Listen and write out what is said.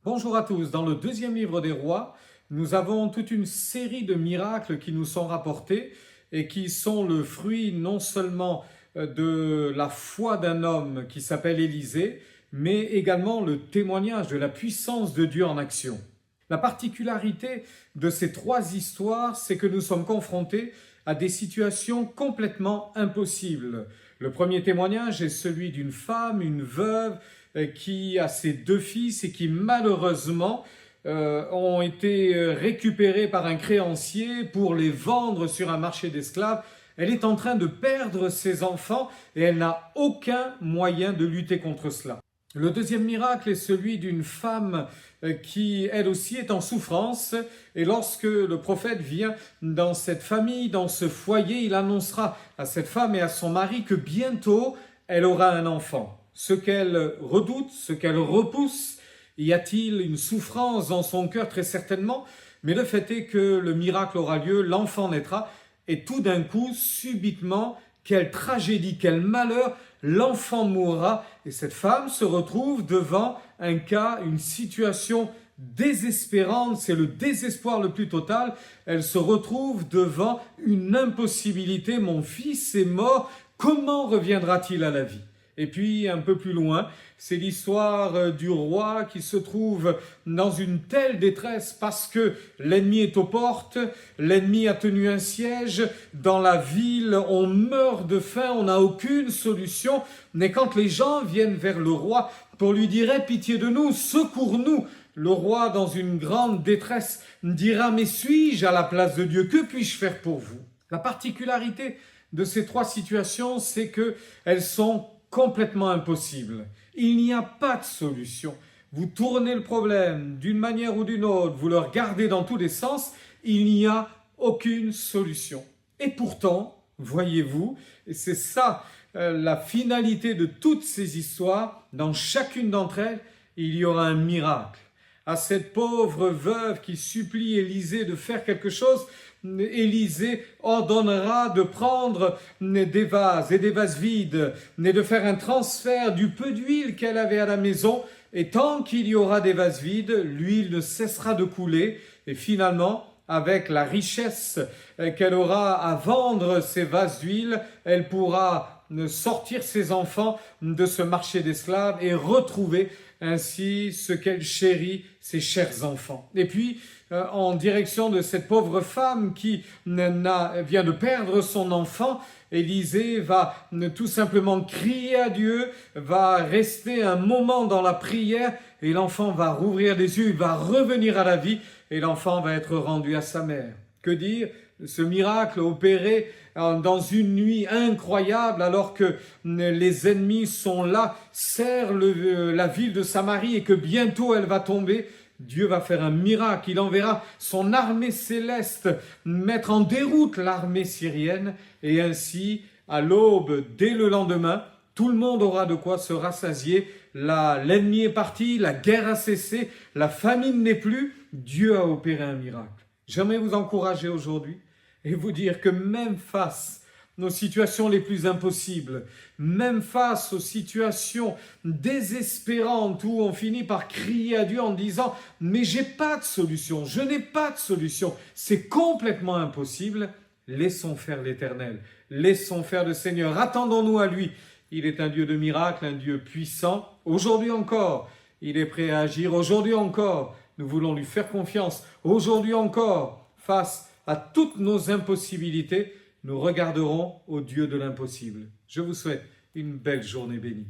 Bonjour à tous, dans le deuxième livre des rois, nous avons toute une série de miracles qui nous sont rapportés et qui sont le fruit non seulement de la foi d'un homme qui s'appelle Élisée, mais également le témoignage de la puissance de Dieu en action. La particularité de ces trois histoires, c'est que nous sommes confrontés à des situations complètement impossibles. Le premier témoignage est celui d'une femme, une veuve, qui a ses deux fils et qui malheureusement ont été récupérés par un créancier pour les vendre sur un marché d'esclaves. Elle est en train de perdre ses enfants et elle n'a aucun moyen de lutter contre cela. Le deuxième miracle est celui d'une femme qui, elle aussi, est en souffrance. Et lorsque le prophète vient dans cette famille, dans ce foyer, il annoncera à cette femme et à son mari que bientôt, elle aura un enfant. Ce qu'elle redoute, ce qu'elle repousse, y a-t-il une souffrance dans son cœur? Très certainement. Mais le fait est que le miracle aura lieu, l'enfant naîtra. Et tout d'un coup, subitement, quelle tragédie, quel malheur, l'enfant mourra et cette femme se retrouve devant un cas, une situation désespérante, c'est le désespoir le plus total. Elle se retrouve devant une impossibilité, mon fils est mort, comment reviendra-t-il à la vie? Et puis un peu plus loin, c'est l'histoire du roi qui se trouve dans une telle détresse parce que l'ennemi est aux portes, l'ennemi a tenu un siège, dans la ville on meurt de faim, on n'a aucune solution, mais quand les gens viennent vers le roi pour lui dire « Aie pitié de nous, secours-nous », le roi dans une grande détresse dira « Mais suis-je à la place de Dieu? Que puis-je faire pour vous ?» La particularité de ces trois situations, c'est qu'elles sont complètement impossible. Il n'y a pas de solution. Vous tournez le problème d'une manière ou d'une autre, vous le regardez dans tous les sens, il n'y a aucune solution. Et pourtant, voyez-vous, et c'est ça la finalité de toutes ces histoires, dans chacune d'entre elles, il y aura un miracle. À cette pauvre veuve qui supplie Élisée de faire quelque chose, Élisée ordonnera de prendre des vases et des vases vides, et de faire un transfert du peu d'huile qu'elle avait à la maison, et tant qu'il y aura des vases vides, l'huile ne cessera de couler, et finalement, avec la richesse qu'elle aura à vendre ces vases d'huile, elle pourra sortir ses enfants de ce marché d'esclaves et retrouver ainsi ce qu'elle chérit, ses chers enfants. Et puis, en direction de cette pauvre femme qui vient de perdre son enfant, Élisée va tout simplement crier à Dieu, va rester un moment dans la prière et l'enfant va rouvrir les yeux, il va revenir à la vie et l'enfant va être rendu à sa mère. Que dire? Ce miracle opéré dans une nuit incroyable alors que les ennemis sont là, serrent la ville de Samarie et que bientôt elle va tomber. Dieu va faire un miracle, il enverra son armée céleste mettre en déroute l'armée syrienne et ainsi, à l'aube, dès le lendemain, tout le monde aura de quoi se rassasier. L'ennemi est parti, la guerre a cessé, la famine n'est plus, Dieu a opéré un miracle. J'aimerais vous encourager aujourd'hui et vous dire que même face aux situations les plus impossibles, même face aux situations désespérantes où on finit par crier à Dieu en disant « Mais j'ai pas de solution, je n'ai pas de solution, c'est complètement impossible », laissons faire l'Éternel, laissons faire le Seigneur, attendons-nous à lui. Il est un Dieu de miracles, un Dieu puissant. Aujourd'hui encore, il est prêt à agir. Aujourd'hui encore, nous voulons lui faire confiance. Aujourd'hui encore, face à toutes nos impossibilités, nous regarderons au Dieu de l'impossible. Je vous souhaite une belle journée bénie.